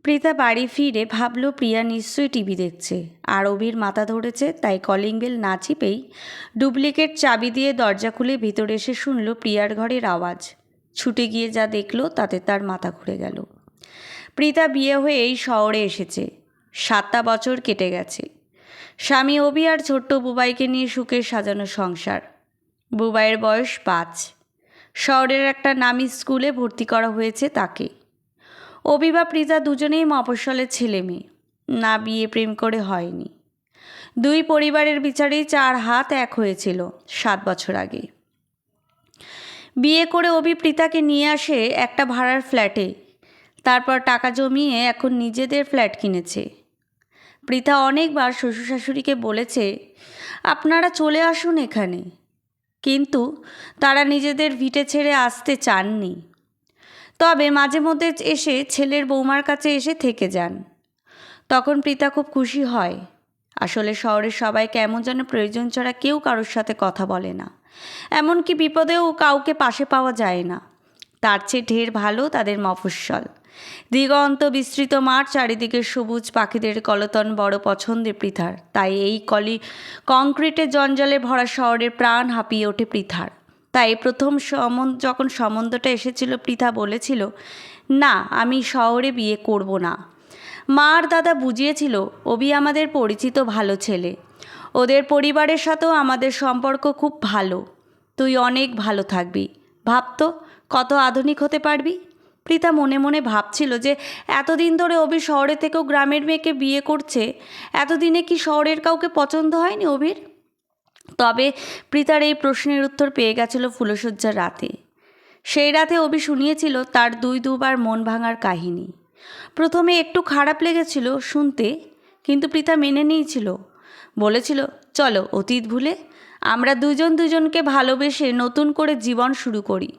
প্রীতা বাড়ি ফিরে ভাবল প্রিয়া নিশ্চয়ই টিভি দেখছে আর অভির মাথা ধরেছে, তাই কলিং বেল না চিপেই ডুপ্লিকেট চাবি দিয়ে দরজা খুলে ভিতরে এসে শুনল প্রিয়ার ঘরের আওয়াজ। ছুটে গিয়ে যা দেখল তাতে তার মাথা ঘুরে গেল। প্রীতা বিয়ে হয়ে এই শহরে এসেছে, 7টা বছর কেটে গেছে। স্বামী অভি আর ছোট্ট বুবাইকে নিয়ে সুখে সাজানো সংসার। বুবাইয়ের বয়স 5। শহরের একটা নামী স্কুলে ভর্তি করা হয়েছে তাকে। অভি বা প্রীতা দুজনেই মফস্বলের ছেলে মেয়ে, না বিয়ে প্রেম করে হয়নি। দুই পরিবারের বিচারেই 4 হাত এক হয়েছিল 7 বছর আগে। বিয়ে করে অভি প্রীতাকে নিয়ে আসে একটা ভাড়ার ফ্ল্যাটে, তারপর টাকা জমিয়ে এখন নিজেদের ফ্ল্যাট কিনেছে। প্রীতা অনেকবার শ্বশুর শাশুড়িকে বলেছে আপনারা চলে আসুন এখানে, কিন্তু তারা নিজেদের ভিটে ছেড়ে আসতে চাননি। তবে মাঝে মধ্যে এসে ছেলের বৌমার কাছে এসে থেকে যান। তখন প্রীতা খুব খুশি হয়। আসলে শহরের সবাই কেমন যেন প্রয়োজন ছাড়া কেউ কারোর সাথে কথা বলে না, এমনকি বিপদেও কাউকে পাশে পাওয়া যায় না। তার চেয়ে ঢের ভালো তাদের মফস্বল। দিগন্ত বিস্তৃত মাঠ, চারিদিকে সবুজ, পাখিদের কলতান বড় পছন্দের পৃথার। তাই এই কংক্রিটের জঞ্জালে ভরা শহরের প্রাণ হাঁপিয়ে ওঠে পৃথার। তাই প্রথম যখন সম্বন্ধটা এসেছিল পৃথা বলেছিল, না, আমি শহরে বিয়ে করব না। মা আর দাদা বুঝিয়েছিল অভি আমাদের পরিচিত ভালো ছেলে, ওদের পরিবারের সাথেও আমাদের সম্পর্ক খুব ভালো, তুই অনেক ভালো থাকবি, ভাবতো কত আধুনিক হতে পারবি। প্রীতা মনে মনে ভাবছিল যে এতদিন ধরে অভি শহরে থেকেও গ্রামের মেয়েকে বিয়ে করছে, এতদিনে কি শহরের কাউকে পছন্দ হয়নি অভির? তবে প্রীতার এই প্রশ্নের উত্তর পেয়ে গেছিল ফুলশয্যার রাতে। সেই রাতে অভি শুনিয়েছিল তার দুবার মন ভাঙার কাহিনী। প্রথমে একটু খারাপ লেগেছিল শুনতে, কিন্তু প্রীতা মেনে নিয়েছিল। বলেছিল, চলো অতীত ভুলে আমরা দুজনকে ভালোবেসে নতুন করে জীবন শুরু করি।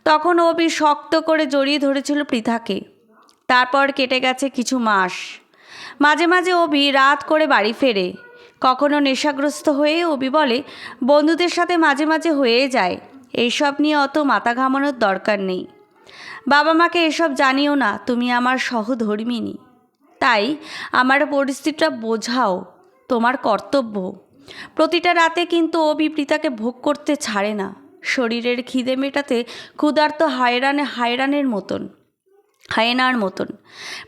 তখন অভি শক্ত করে জড়িয়ে ধরেছিল পৃথাকে। তারপর কেটে গেছে কিছু মাস। মাঝে মাঝে অভি রাত করে বাড়ি ফেরে, কখনো নেশাগ্রস্ত হয়ে। অভি বলে, বন্ধুদের সাথে মাঝে মাঝে হয়ে যায়, এইসব নিয়ে অত মাথা ঘামানোর দরকার নেই। বাবা মাকে এসব জানিও না, তুমি আমার সহধর্মিণী, তাই আমার পরিস্থিতিটা বোঝাও, তোমার কর্তব্য। প্রতিটা রাতে কিন্তু অভি প্রীতাকে ভোগ করতে ছাড়ে না, শরীরের খিদে মেটাতে ক্ষুধার্ত হায়রানের মতন।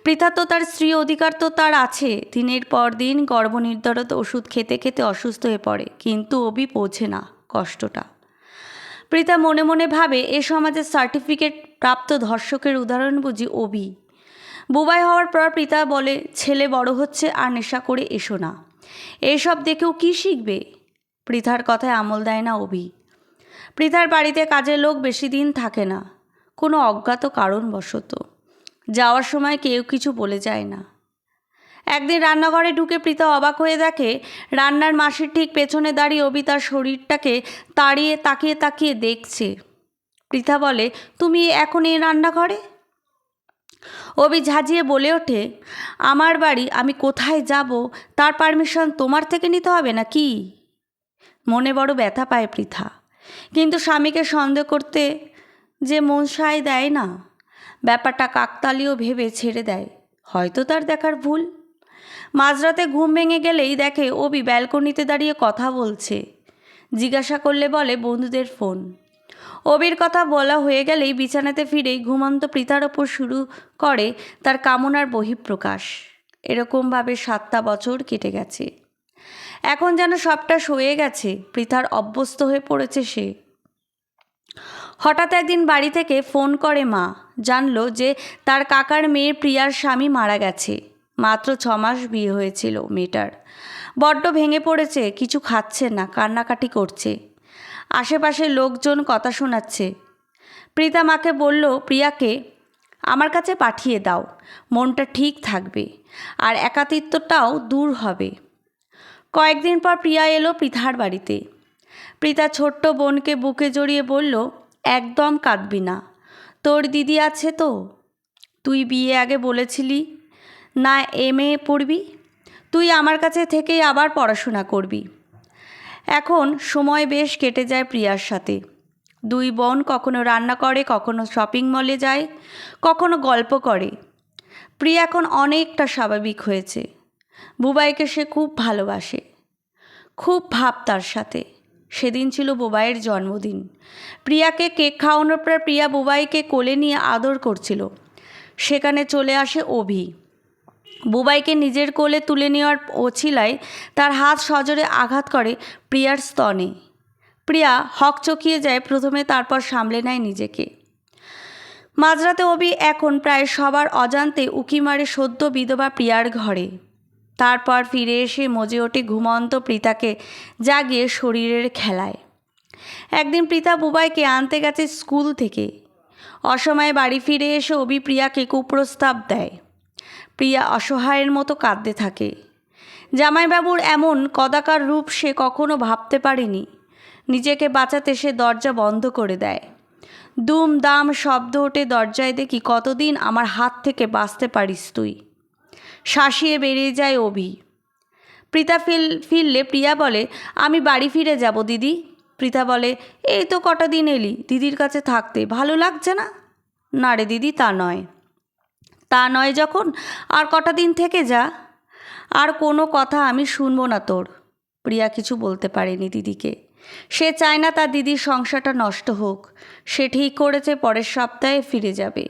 পৃথা তো তার স্ত্রী, অধিকার তো তার আছে। দিনের পর দিন গর্ভনির্ধারক ওষুধ খেতে খেতে অসুস্থ হয়ে পড়ে, কিন্তু অভি বোঝে না কষ্টটা। প্রীতা মনে মনে ভাবে, এ সমাজের সার্টিফিকেট প্রাপ্ত ধর্ষকের উদাহরণ বুঝি অভি। বুবাই হওয়ার পর প্রীতা বলে, ছেলে বড় হচ্ছে আর নেশা করে এসো না। এইসব দেখেও কি শিখবে? পৃথার কথায় আমল দেয় না অভি। পৃথার বাড়িতে কাজের লোক বেশি দিন থাকে না, কোনো অজ্ঞাত কারণবশত। যাওয়ার সময় কেউ কিছু বলে যায় না। একদিন রান্নাঘরে ঢুকে পৃথা অবাক হয়ে দেখে রান্নার মাসির ঠিক পেছনে দাঁড়িয়ে অভি তার শরীরটাকে তাকিয়ে দেখছে। পৃথা বলে, তুমি এখন এই রান্নাঘরে? অভি ঝাঁঝিয়ে বলে ওঠে, আমার বাড়ি, আমি কোথায় যাব তার পারমিশন তোমার থেকে নিতে হবে না কি? মনে বড় ব্যথা পায় পৃথা, কিন্তু স্বামীকে সন্দেহ করতে যে মন সায় দেয় না। ব্যাপারটা কাকতালীয় ভেবে ছেড়ে দেয়, হয়তো তার দেখার ভুল। মাঝরাতে ঘুম ভেঙে গেলেই দেখে অভি ব্যালকনিতে দাঁড়িয়ে কথা বলছে। জিজ্ঞাসা করলে বলে বন্ধুদের ফোন। অভির কথা বলা হয়ে গেলেই বিছানাতে ফিরেই ঘুমন্ত পৃথার ওপর শুরু করে তার কামনার বহিঃপ্রকাশ। এরকমভাবে 7টা বছর কেটে গেছে। এখন যেন সবটা সয়ে গেছে, পৃথার অভ্যস্ত হয়ে পড়েছে সে। হঠাৎ একদিন বাড়ি থেকে ফোন করে মা, জানলো যে তার কাকার মেয়ের প্রিয়ার স্বামী মারা গেছে। মাত্র 6 মাস বিয়ে হয়েছিল মেয়েটার। বড্ড ভেঙে পড়েছে, কিছু খাচ্ছে না, কান্নাকাটি করছে। আশেপাশের লোকজন কথা শোনাচ্ছে। প্রীতা মাকে বলল, প্রিয়াকে আমার কাছে পাঠিয়ে দাও, মনটা ঠিক থাকবে আর একাকিত্বটাও দূর হবে। কয়েকদিন পর প্রিয়া এলো পৃথার বাড়িতে। পৃথা ছোট্ট বোনকে বুকে জড়িয়ে বলল, একদম কাঁদবি না, তোর দিদি আছে তো। তুই বিয়ে আগে বলেছিলি না MA পড়বি, তুই আমার কাছে থেকেই আবার পড়াশোনা করবি। এখন সময় বেশ কেটে যায় প্রিয়ার সাথে। দুই বোন কখনো রান্না করে, কখনো শপিং মলে যায়, কখনো গল্প করে। প্রিয়া এখন অনেকটা স্বাভাবিক হয়েছে। বুবাইকে সে খুব ভালোবাসে, খুব ভাব তার সাথে। সেদিন ছিল বুবাইয়ের জন্মদিন। প্রিয়াকে কেক খাওয়ানোর পর প্রিয়া বুবাইকে কোলে নিয়ে আদর করছিল। সেখানে চলে আসে অভি। বুবাইকে নিজের কোলে তুলে নেওয়ার ওছিলায় তার হাত সজোরে আঘাত করে প্রিয়ার স্তনে। প্রিয়া হকচকিয়ে যায় প্রথমে, তারপর সামলে নেয় নিজেকে। মাঝরাতে অভি এখন প্রায় সবার অজান্তে উকি মারে সদ্য বিধবা প্রিয়ার ঘরে। তারপর ফিরে এসে মজে ওঠে ঘুমন্ত প্রীতাকে জাগিয়ে শরীরের খেলায়। একদিন প্রীতা বুবাইকে আনতে গেছে স্কুল থেকে। অসময়ে বাড়ি ফিরে এসে অভি প্রিয়াকে কুপ্রস্তাব দেয়। প্রিয়া অসহায়ের মতো কাঁদতে থাকে। জামাইবাবুর এমন কদাকার রূপ সে কখনো ভাবতে পারেনি। নিজেকে বাঁচাতে সে দরজা বন্ধ করে দেয়। দুম দাম শব্দ ওঠে দরজায়। দেখি, কতদিন আমার হাত থেকে বাঁচতে পারিস তুই। শাসিয়ে বেরিয়ে যায় অভি। প্রীতা ফিরলে প্রিয়া বলে, আমি বাড়ি ফিরে যাব দিদি। প্রীতা বলে, এই তো কটা দিন এলি, দিদির কাছে থাকতে ভালো লাগছে না? না রে দিদি, তা নয় যখন আর কটা দিন থেকে যা। আর কোনো কথা আমি শুনবো না তোর। প্রিয়া কিছু বলতে পারেনি দিদিকে। সে চায় না তার দিদির সংসারটা নষ্ট হোক। সে ঠিক করেছে পরের সপ্তাহে ফিরে যাবে।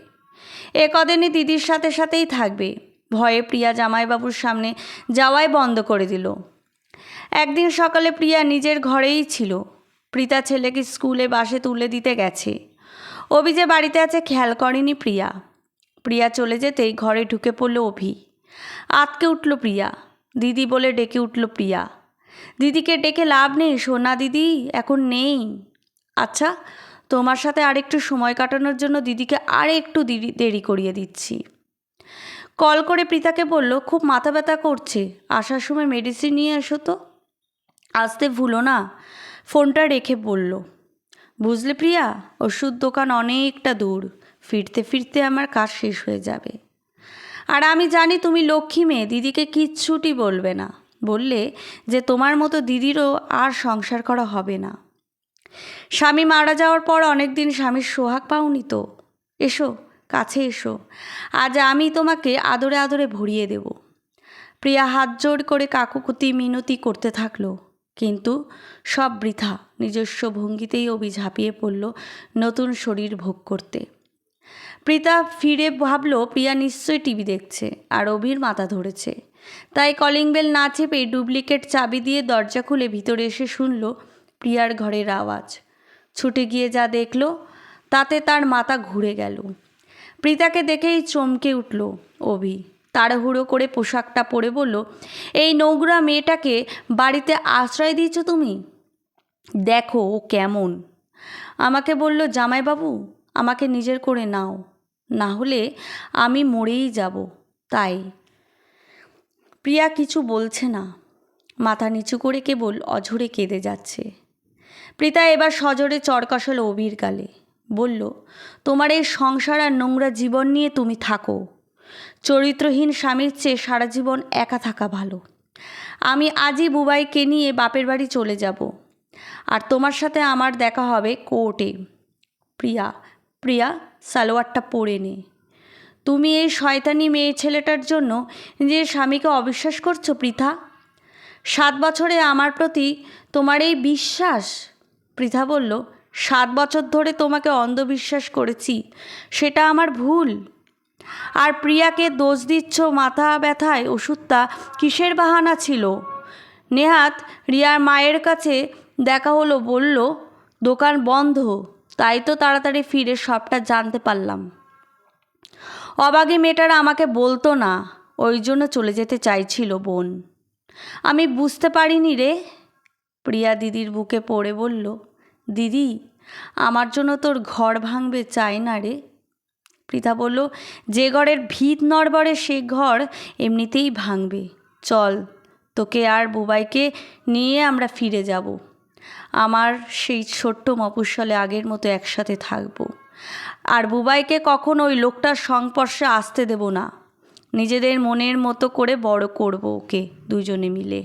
এ কদিনই দিদির সাথেই থাকবে। ভয়ে প্রিয়া জামাইবাবুর সামনে যাওয়াই বন্ধ করে দিল। একদিন সকালে প্রিয়া নিজের ঘরেই ছিল। প্রীতা ছেলেকে স্কুলে বাসে তুলে দিতে গেছে। অভি যে বাড়িতে আছে খেয়াল করেনি প্রিয়া। প্রিয়া চলে যেতেই ঘরে ঢুকে পড়ল অভি। আতকে উঠল প্রিয়া। দিদি বলে ডেকে উঠল প্রিয়া। দিদিকে ডেকে লাভ নেই সোনা, দিদি এখন নেই। আচ্ছা, তোমার সাথে আরেকটু সময় কাটানোর জন্য দিদিকে একটু দেরি করিয়ে দিচ্ছি। কল করে প্রীতাকে বলল, খুব মাথা ব্যথা করছে, আসার সময় মেডিসিন নিয়ে এসো তো। আসতে ভুলো না। ফোনটা রেখে বলল, বুঝলে প্রিয়া, ওষুধ দোকান অনেকটা দূর, ফিরতে ফিরতে আমার কাজ শেষ হয়ে যাবে। আর আমি জানি তুমি লক্ষ্মী মেয়ে, দিদিকে কিচ্ছুটি বলবে না। বললে যে তোমার মতো দিদিরও আর সংসার করা হবে না। স্বামী মারা যাওয়ার পর অনেক দিন স্বামীর সোহাগ পাওনি তো। এসো, কাছে এসো, আজ আমি তোমাকে আদরে আদরে ভরিয়ে দেব। প্রিয়া হাত জোড় করে কাকুকুতি মিনতি করতে থাকলো, কিন্তু সব বৃথা। নিজস্ব ভঙ্গিতেই অভি ঝাঁপিয়ে পড়ল নতুন শরীর ভোগ করতে। প্রীতা ফিরে ভাবল প্রিয়া নিশ্চয়ই টিভি দেখছে আর অভির মাথা ধরেছে। তাই কলিং বেল না চেপেই ডুপ্লিকেট চাবি দিয়ে দরজা খুলে ভিতরে এসে শুনল প্রিয়ার ঘরের আওয়াজ। ছুটে গিয়ে যা দেখল তাতে তার মাথা ঘুরে গেল। প্রীতাকে দেখেই চমকে উঠল অভি। তাড়াহুড়ো করে পোশাকটা পরে বলল, এই নোংরা মেয়েটাকে বাড়িতে আশ্রয় দিয়েছ তুমি? দেখো ও কেমন। আমাকে বলল, জামাইবাবু আমাকে নিজের করে নাও, না হলে আমি মরেই যাব। তাই। প্রিয়া কিছু বলছে না, মাথা নিচু করে কেবল অঝরে কেঁদে যাচ্ছে। প্রীতা এবার সজোরে চড় কষাল অভির গালে। বলল, তোমার এই সংসার আর নোংরা জীবন নিয়ে তুমি থাকো। চরিত্রহীন স্বামীর চেয়ে সারা জীবন একা থাকা ভালো। আমি আজই বুবাইকে নিয়ে বাপের বাড়ি চলে যাব, আর তোমার সাথে আমার দেখা হবে কোর্টে। প্রিয়া সালোয়ারটা পরে নে। তুমি এই শয়তানি মেয়ে ছেলেটার জন্য যে স্বামীকে অবিশ্বাস করছো পৃথা। 7 বছরে আমার প্রতি তোমার এই বিশ্বাস। পৃথা বলল, 7 বছর ধরে তোমাকে অন্ধবিশ্বাস করেছি, সেটা আমার ভুল। আর প্রিয়াকে দোষ দিচ্ছ মাথা ব্যথায় ওষুধটা কিসের বাহানা ছিল? নেহাত রিয়ার মায়ের কাছে দেখা হলো, বলল দোকান বন্ধ, তাই তো তাড়াতাড়ি ফিরে সবটা জানতে পারলাম। অবাগী মেয়েটারা আমাকে বলতো না, ওই জন্য চলে যেতে চাইছিল বোন। আমি বুঝতে পারিনি রে। প্রিয়া দিদির বুকে পড়ে বলল, দিদি আমার জন্য তোর ঘর ভাঙবে চাই না রে। পৃথা বলল, যে ঘরের ভিত নড়বড়ে সে ঘর এমনিতেই ভাঙবে। চল, তোকে আর বুবাইকে নিয়ে আমরা ফিরে যাব। আমার সেই ছোট্ট মফস্বলে আগের মতো একসাথে থাকব। আর বুবাইকে কখনো ওই লোকটার সংস্পর্শে আসতে দেব না। নিজেদের মনের মতো করে বড় করব ওকে দুজনে মিলে।